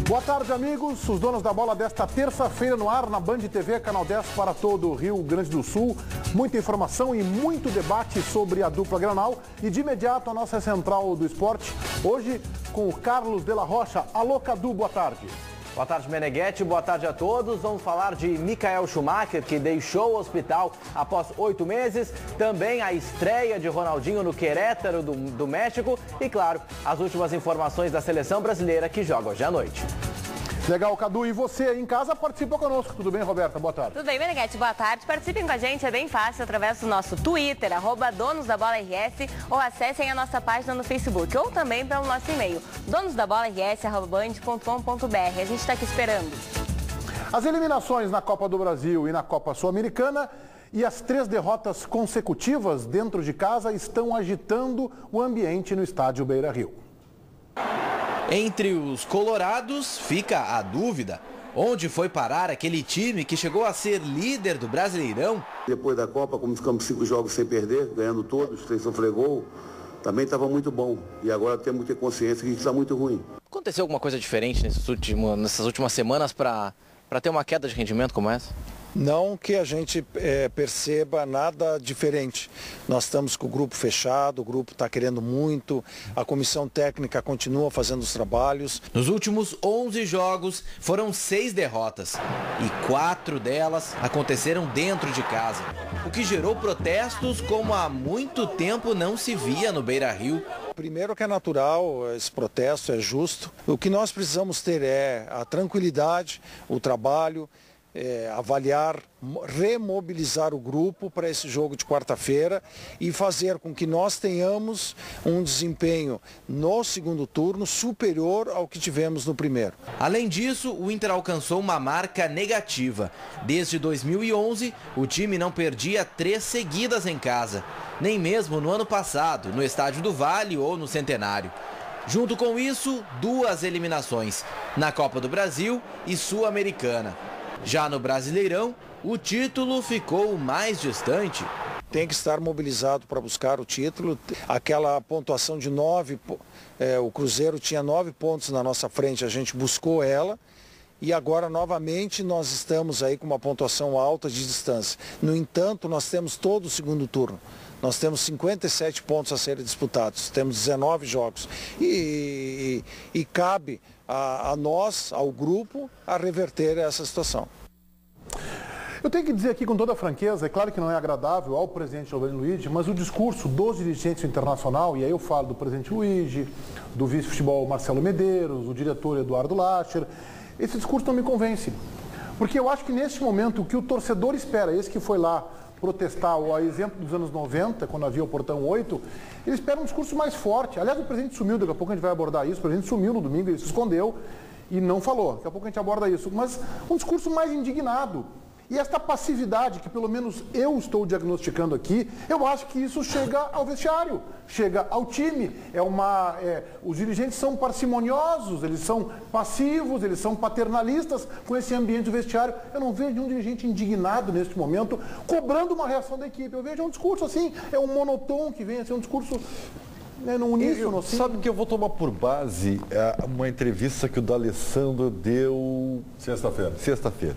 Boa tarde, amigos. Os donos da bola desta terça-feira no ar na Band TV, Canal 10 para todo o Rio Grande do Sul. Muita informação e muito debate sobre a dupla Granal. E de imediato a nossa central do esporte, hoje com o Carlos de la Rocha. Alô, Cadu, boa tarde. Boa tarde, Meneghetti. Boa tarde a todos. Vamos falar de Michael Schumacher, que deixou o hospital após 8 meses. Também a estreia de Ronaldinho no Querétaro do México. E, claro, as últimas informações da seleção brasileira que joga hoje à noite. Legal, Cadu. E você aí em casa participa conosco. Tudo bem, Roberta? Boa tarde. Tudo bem, Meneghetti. Boa tarde. Participem com a gente, é bem fácil, através do nosso Twitter, @donosdabolaRS, ou acessem a nossa página no Facebook, ou também pelo nosso e-mail, donosdabolaRS@band.com.br. A gente está aqui esperando. As eliminações na Copa do Brasil e na Copa Sul-Americana e as 3 derrotas consecutivas dentro de casa estão agitando o ambiente no estádio Beira-Rio. Entre os colorados fica a dúvida. Onde foi parar aquele time que chegou a ser líder do Brasileirão? Depois da Copa, como ficamos 5 jogos sem perder, ganhando todos, sem sofrer gol, também estava muito bom. E agora temos que ter consciência que a gente está muito ruim. Aconteceu alguma coisa diferente nessas últimas semanas para ter uma queda de rendimento como essa? Não que a gente perceba nada diferente. Nós estamos com o grupo fechado, o grupo está querendo muito, a comissão técnica continua fazendo os trabalhos. Nos últimos 11 jogos foram 6 derrotas e 4 delas aconteceram dentro de casa, o que gerou protestos como há muito tempo não se via no Beira-Rio. Primeiro que é natural, esse protesto é justo. O que nós precisamos ter é a tranquilidade, o trabalho, avaliar, remobilizar o grupo para esse jogo de quarta-feira e fazer com que nós tenhamos um desempenho no segundo turno superior ao que tivemos no primeiro. Além disso, o Inter alcançou uma marca negativa. Desde 2011, o time não perdia 3 seguidas em casa, nem mesmo no ano passado, no Estádio do Vale ou no Centenário. Junto com isso, 2 eliminações, na Copa do Brasil e Sul-Americana. Já no Brasileirão, o título ficou mais distante. Tem que estar mobilizado para buscar o título. Aquela pontuação de 9, o Cruzeiro tinha 9 pontos na nossa frente, a gente buscou ela. E agora, novamente, nós estamos aí com uma pontuação alta de distância. No entanto, nós temos todo o segundo turno. Nós temos 57 pontos a serem disputados, temos 19 jogos. E cabe a nós, ao grupo, a reverter essa situação. Eu tenho que dizer aqui com toda a franqueza, é claro que não é agradável ao presidente Giovanni Luigi, mas o discurso dos dirigentes internacional, e aí eu falo do presidente Luigi, do vice-futebol Marcelo Medeiros, o diretor Eduardo Lacher, esse discurso não me convence. Porque eu acho que neste momento o que o torcedor espera, esse que foi lá protestar, ou a exemplo dos anos 90, quando havia o Portão 8, ele espera um discurso mais forte. Aliás, o presidente sumiu, daqui a pouco a gente vai abordar isso, o presidente sumiu no domingo, ele se escondeu e não falou. Daqui a pouco a gente aborda isso. Mas um discurso mais indignado. E esta passividade, que pelo menos eu estou diagnosticando aqui, eu acho que isso chega ao vestiário, chega ao time. Os dirigentes são parcimoniosos, eles são passivos, eles são paternalistas com esse ambiente do vestiário. Eu não vejo nenhum dirigente indignado neste momento, cobrando uma reação da equipe. Eu vejo um discurso assim, é um monotom que vem, assim, um discurso no uníssono. Assim. Sabe que eu vou tomar por base uma entrevista que o D'Alessandro deu sexta-feira.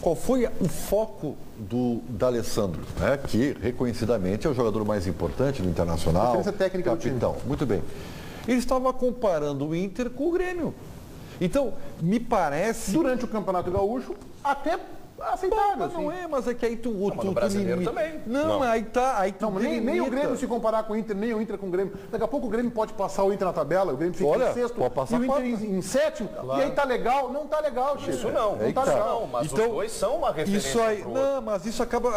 Qual foi o foco do D'Alessandro, né, que reconhecidamente é o jogador mais importante do Internacional, diferença técnica capitão. Do time. Muito bem. Ele estava comparando o Inter com o Grêmio. Então, me parece... Durante o Campeonato Gaúcho, até aceitável. Não é, mas é que aí tu no brasileiro também. Não, aí tá. Aí tu nem o Grêmio se comparar com o Inter, nem o Inter com o Grêmio. Daqui a pouco o Grêmio pode passar o Inter na tabela, o Grêmio fica em sexto e o Inter em sétimo. Claro. E aí tá legal? Não tá legal, Chico. Isso não. Não tá legal. Não, mas então, os dois são uma referência. Isso aí, não, mas isso acaba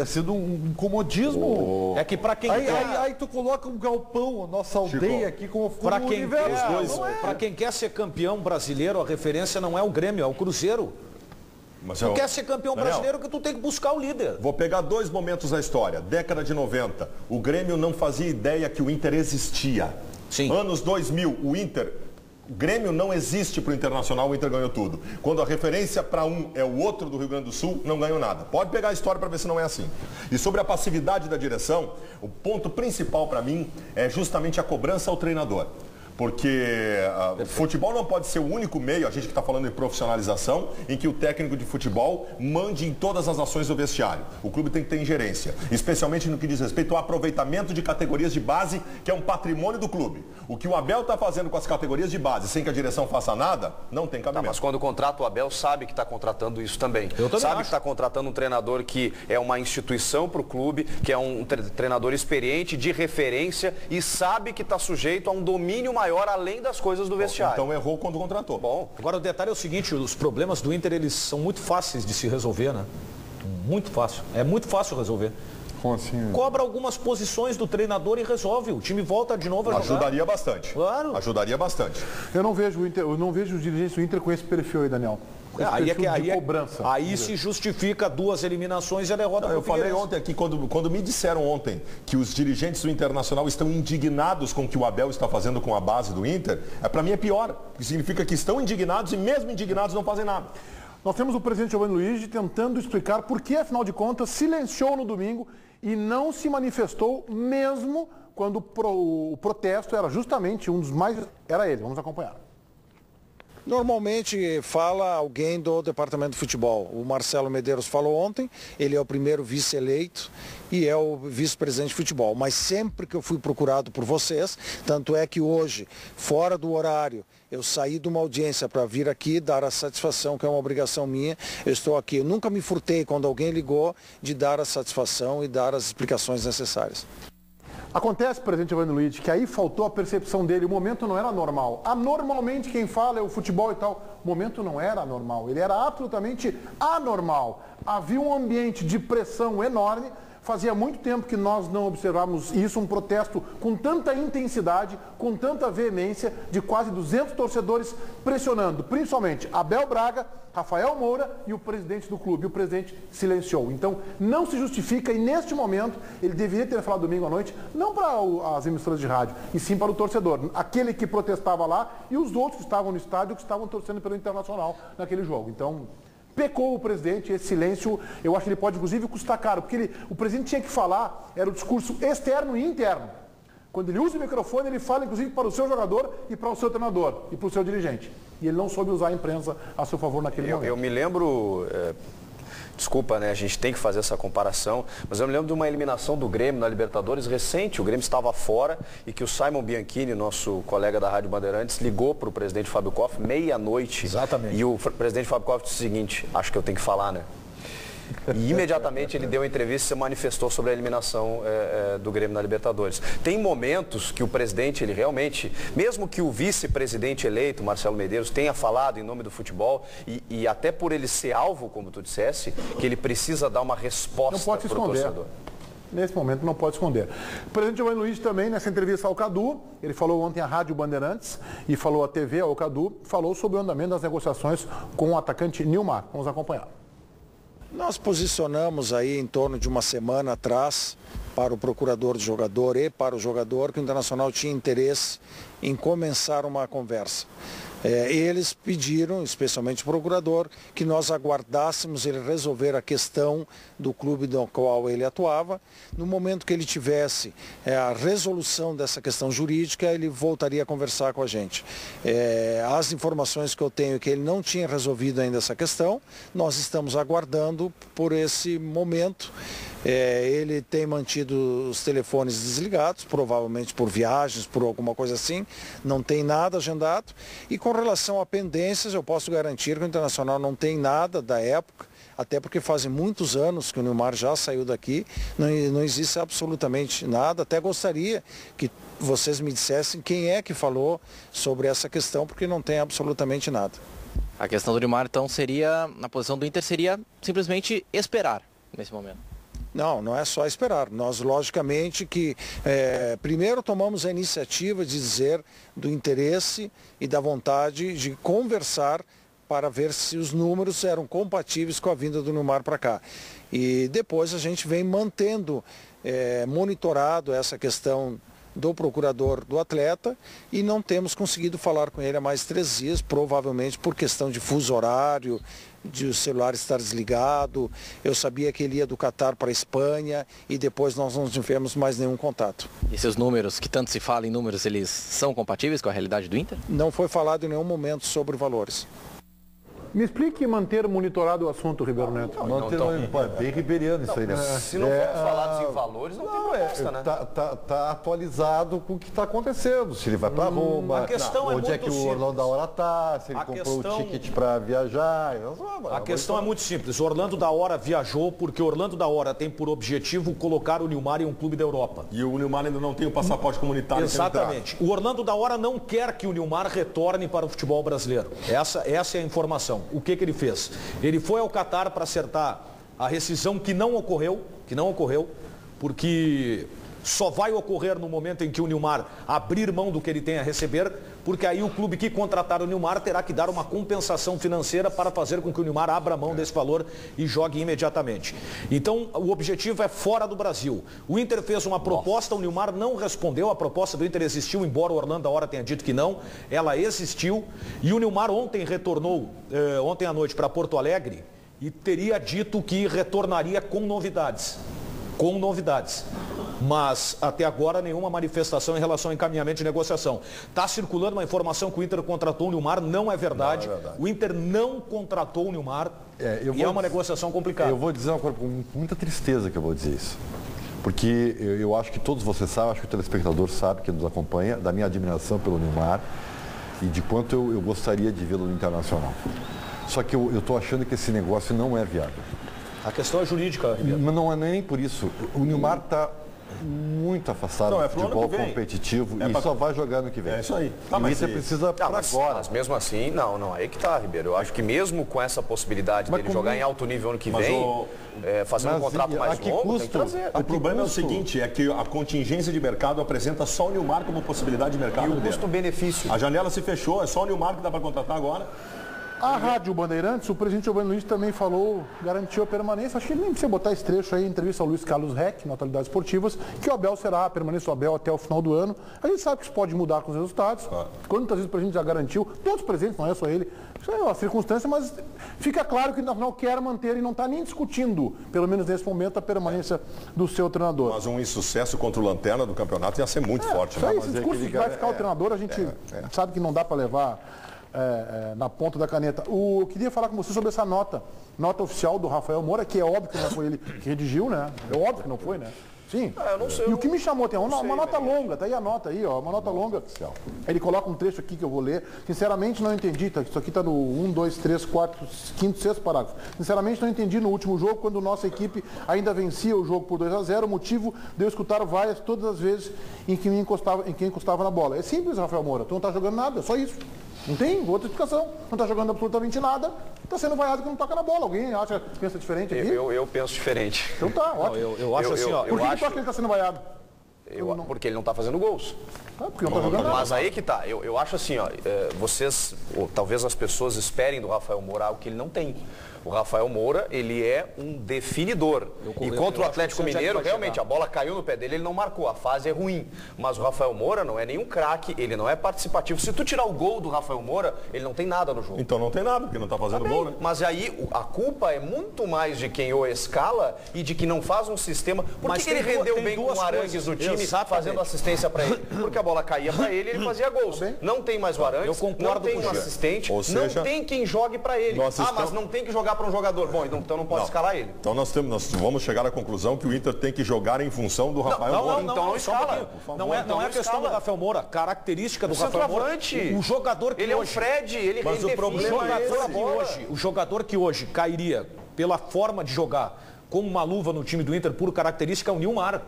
sendo um comodismo. É que pra quem aí tu coloca um galpão, a nossa aldeia aqui como para quem para quem quer ser campeão brasileiro, a referência não é o Grêmio, é o Cruzeiro. Mas tu quer ser campeão brasileiro, que tu tem que buscar o líder. Vou pegar 2 momentos da história. Década de 90, o Grêmio não fazia ideia que o Inter existia. Sim. Anos 2000, o Grêmio não existe para o Internacional, o Inter ganhou tudo. Quando a referência para um é o outro do Rio Grande do Sul, não ganhou nada. Pode pegar a história para ver se não é assim. E sobre a passividade da direção, o ponto principal para mim é justamente a cobrança ao treinador. Porque futebol não pode ser o único meio, a gente que está falando em profissionalização, em que o técnico de futebol mande em todas as ações do vestiário. O clube tem que ter ingerência, especialmente no que diz respeito ao aproveitamento de categorias de base, que é um patrimônio do clube. O que o Abel está fazendo com as categorias de base, sem que a direção faça nada, não tem cabimento. Mas quando contrata o Abel, sabe que está contratando isso também. Sabe que está contratando um treinador que é uma instituição para o clube, que é um treinador experiente, de referência, e sabe que está sujeito a um domínio maior além das coisas do vestiário. Então errou quando contratou. Bom, agora o detalhe é o seguinte, os problemas do Inter, eles são muito fáceis de se resolver, né? Muito fácil. É muito fácil resolver. Como assim? Cobra algumas posições do treinador e resolve. O time volta de novo a jogar. Ajudaria bastante. Claro. Ajudaria bastante. Eu não vejo os dirigentes do Inter com esse perfil aí, Daniel. Aí se justifica 2 eliminações e a derrota. Eu falei ontem aqui, quando me disseram ontem que os dirigentes do Internacional estão indignados com o que o Abel está fazendo com a base do Inter, para mim é pior. Porque significa que estão indignados e mesmo indignados não fazem nada. Nós temos o presidente Giovanni Luiz tentando explicar por que, afinal de contas, silenciou no domingo e não se manifestou mesmo quando o protesto era justamente um dos mais... Era ele, vamos acompanhar. Normalmente fala alguém do departamento de futebol. O Marcelo Medeiros falou ontem, ele é o primeiro vice-eleito e é o vice-presidente de futebol. Mas sempre que eu fui procurado por vocês, tanto é que hoje, fora do horário, eu saí de uma audiência para vir aqui dar a satisfação, que é uma obrigação minha, eu estou aqui. Eu nunca me furtei quando alguém ligou de dar a satisfação e dar as explicações necessárias. Acontece, presidente Giovanni Luiz, que aí faltou a percepção dele, o momento não era normal. Anormalmente quem fala é o futebol e tal. O momento não era normal, ele era absolutamente anormal. Havia um ambiente de pressão enorme. Fazia muito tempo que nós não observávamos isso, um protesto com tanta intensidade, com tanta veemência, de quase 200 torcedores pressionando, principalmente Abel Braga, Rafael Moura e o presidente do clube. O presidente silenciou. Então, não se justifica e, neste momento, ele deveria ter falado domingo à noite, não para as emissoras de rádio, e sim para o torcedor. Aquele que protestava lá e os outros que estavam no estádio, que estavam torcendo pelo Internacional naquele jogo. Então... pecou o presidente, esse silêncio, eu acho que ele pode inclusive custar caro, porque o presidente tinha que falar, era o discurso externo e interno. Quando ele usa o microfone, ele fala inclusive para o seu jogador e para o seu treinador e para o seu dirigente. E ele não soube usar a imprensa a seu favor naquele momento. Eu me lembro... Desculpa, né? A gente tem que fazer essa comparação, mas eu me lembro de uma eliminação do Grêmio na Libertadores recente. O Grêmio estava fora e que o Simon Bianchini, nosso colega da Rádio Bandeirantes, ligou para o presidente Fábio Koff meia-noite. Exatamente. E o presidente Fábio Koff disse o seguinte: acho que eu tenho que falar, né? E imediatamente ele deu uma entrevista e se manifestou sobre a eliminação do Grêmio na Libertadores. Tem momentos que o presidente, ele realmente, mesmo que o vice-presidente eleito, Marcelo Medeiros, tenha falado em nome do futebol, e até por ele ser alvo, como tu dissesse, que ele precisa dar uma resposta para o torcedor. Nesse momento não pode esconder. O presidente Giovanni Luiz também, nessa entrevista ao Cadu, ele falou ontem à Rádio Bandeirantes e falou à TV ao Cadu, falou sobre o andamento das negociações com o atacante Nilmar. Vamos acompanhar. Nós posicionamos aí em torno de uma semana atrás para o procurador de jogador e para o jogador que o Internacional tinha interesse em começar uma conversa. Eles pediram, especialmente o procurador, que nós aguardássemos ele resolver a questão do clube no qual ele atuava. No momento que ele tivesse a resolução dessa questão jurídica, ele voltaria a conversar com a gente. As informações que eu tenho é que ele não tinha resolvido ainda essa questão, nós estamos aguardando por esse momento. Ele tem mantido os telefones desligados, provavelmente por viagens, por alguma coisa assim, não tem nada agendado. E com relação a pendências, eu posso garantir que o Internacional não tem nada da época, até porque fazem muitos anos que o Nilmar já saiu daqui, não existe absolutamente nada. Até gostaria que vocês me dissessem quem é que falou sobre essa questão, porque não tem absolutamente nada. A questão do Nilmar, então, seria, na posição do Inter, seria simplesmente esperar nesse momento. Não é só esperar. Nós, logicamente, que primeiro tomamos a iniciativa de dizer do interesse e da vontade de conversar para ver se os números eram compatíveis com a vinda do Nilmar para cá. E depois a gente vem mantendo monitorado essa questão do procurador do atleta e não temos conseguido falar com ele há mais 3 dias, provavelmente por questão de fuso horário, de o celular estar desligado. Eu sabia que ele ia do Catar para a Espanha e depois nós não tivemos mais nenhum contato. E seus números, que tanto se fala em números, eles são compatíveis com a realidade do Inter? Não foi falado em nenhum momento sobre valores. Me explique manter monitorado o assunto, Ribeiro Neto. Bem riberiano isso aí, né? Se não for falar em valores, não tem proposta, né? Tá atualizado com o que está acontecendo. Se ele vai para Roma, a questão onde é que o Orlando da Hora está, se ele comprou o ticket para viajar. A questão é muito simples. O Orlando da Hora viajou porque o Orlando da Hora tem por objetivo colocar o Nilmar em um clube da Europa. E o Nilmar ainda não tem o passaporte comunitário. Exatamente. O Orlando da Hora não quer que o Nilmar retorne para o futebol brasileiro. Essa é a informação. O que ele fez? Ele foi ao Catar para acertar a rescisão que não ocorreu, porque só vai ocorrer no momento em que o Nilmar abrir mão do que ele tem a receber, porque aí o clube que contratar o Nilmar terá que dar uma compensação financeira para fazer com que o Nilmar abra mão desse valor e jogue imediatamente. Então, o objetivo é fora do Brasil. O Inter fez uma proposta, o Nilmar não respondeu, a proposta do Inter existiu, embora o Orlando da Hora tenha dito que não, ela existiu, e o Nilmar ontem retornou, ontem à noite, para Porto Alegre, e teria dito que retornaria com novidades. Mas até agora nenhuma manifestação em relação ao encaminhamento de negociação. Está circulando uma informação que o Inter contratou o Nilmar, não é verdade. O Inter não contratou o Nilmar e é uma negociação complicada. Eu vou dizer uma coisa com muita tristeza que eu vou dizer isso. Porque eu acho que todos vocês sabem, acho que o telespectador sabe, que nos acompanha, da minha admiração pelo Nilmar e de quanto eu gostaria de vê-lo no Internacional. Só que eu estou achando que esse negócio não é viável. A questão é jurídica, Ribeiro. Mas não é nem por isso. O Nilmar está muito afastado do futebol competitivo e só vai jogar no que vem. É isso aí. Tá, o Inter precisa para agora. Mas mesmo assim, não, aí que tá, Ribeiro. Eu acho que mesmo com essa possibilidade dele jogar em alto nível ano que vem, fazendo um contrato mais longo, tem que trazer. O problema é o seguinte, é que a contingência de mercado apresenta só o Nilmar como possibilidade de mercado. E o custo-benefício. A janela se fechou, é só o Nilmar que dá para contratar agora. A Rádio Bandeirantes, o presidente Giovanni Luiz também falou, garantiu a permanência. Acho que nem precisa botar esse trecho aí, entrevista ao Luiz Carlos Reck, na Atualidades Esportivas, que o Abel será a permanência do Abel até o final do ano. A gente sabe que isso pode mudar com os resultados. Quantas vezes o presidente já garantiu, todos os presidentes, não é só ele, isso é uma circunstância, mas fica claro que o Internacional quer manter e não está nem discutindo, pelo menos nesse momento, a permanência do seu treinador. Mas um insucesso contra o Lanterna do campeonato ia ser muito forte. Né? Esse discurso que vai ficar o treinador, a gente sabe que não dá para levar na ponta da caneta. Eu queria falar com você sobre essa nota oficial do Rafael Moura, que é óbvio que não foi ele que redigiu, né? É óbvio que não foi, né? Sim. Eu não sei, e o que me chamou tem uma nota longa, tá aí a nota aí, ó, uma nota longa. Ele coloca um trecho aqui que eu vou ler. Sinceramente não entendi, tá? Isso aqui está no 1, 2, 3, 4, 5, 6 parágrafo. Sinceramente não entendi no último jogo, quando nossa equipe ainda vencia o jogo por 2-0, o motivo de eu escutar vaias todas as vezes em que encostava na bola. É simples, Rafael Moura, tu não tá jogando nada, é só isso. Não tem outra explicação. Não está jogando absolutamente nada, está sendo vaiado que não toca na bola. Alguém pensa diferente aqui? Eu penso diferente. Então tá, ótimo. Eu acho assim, ó. Por que tu acha que ele está sendo vaiado? Porque ele não está fazendo gols. Porque não tá jogando nada. Mas aí que tá. Eu acho assim, ó. Vocês, ou talvez as pessoas esperem do Rafael Moura algo que ele não tem. O Rafael Moura, ele é um definidor. E contra o Atlético Mineiro, realmente, a bola caiu no pé dele, ele não marcou. A fase é ruim. Mas o Rafael Moura não é nenhum craque, ele não é participativo. Se tu tirar o gol do Rafael Moura, ele não tem nada no jogo. Então não tem nada, porque não tá fazendo gol, né? Mas aí a culpa é muito mais de quem o escala e de que não faz um sistema. Por que ele rendeu bem com o Arangues no time, fazendo assistência para ele? Porque a bola caía para ele e ele fazia gols. Não tem mais o Arangues, não tem um assistente, não tem quem jogue para ele. Mas não tem que jogar para um jogador. Bom, então não pode escalar ele. Então nós vamos chegar à conclusão que o Inter tem que jogar em função do Rafael Moura. Então não escala. Não é questão do Rafael Moura. Característica do Rafael Moura. O jogador que ele é um Fred, ele mas o problema o jogador que hoje cairia pela forma de jogar como uma luva no time do Inter por característica é o Nilmar.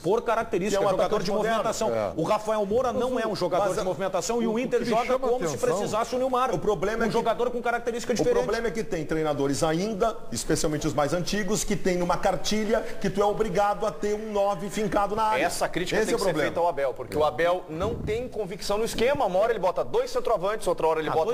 Por característica, é um jogador de movimentação. O Rafael Moura não é um jogador de movimentação e o Inter joga como se precisasse o Nilmar. O problema é jogador com característica diferente. O problema é que tem treinadores ainda, especialmente os mais antigos, que tem numa cartilha que tu é obrigado a ter um 9 fincado na área. Essa crítica tem que ser feita ao Abel, porque o Abel não tem convicção no esquema. Uma hora ele bota 2 centroavantes, outra hora ele bota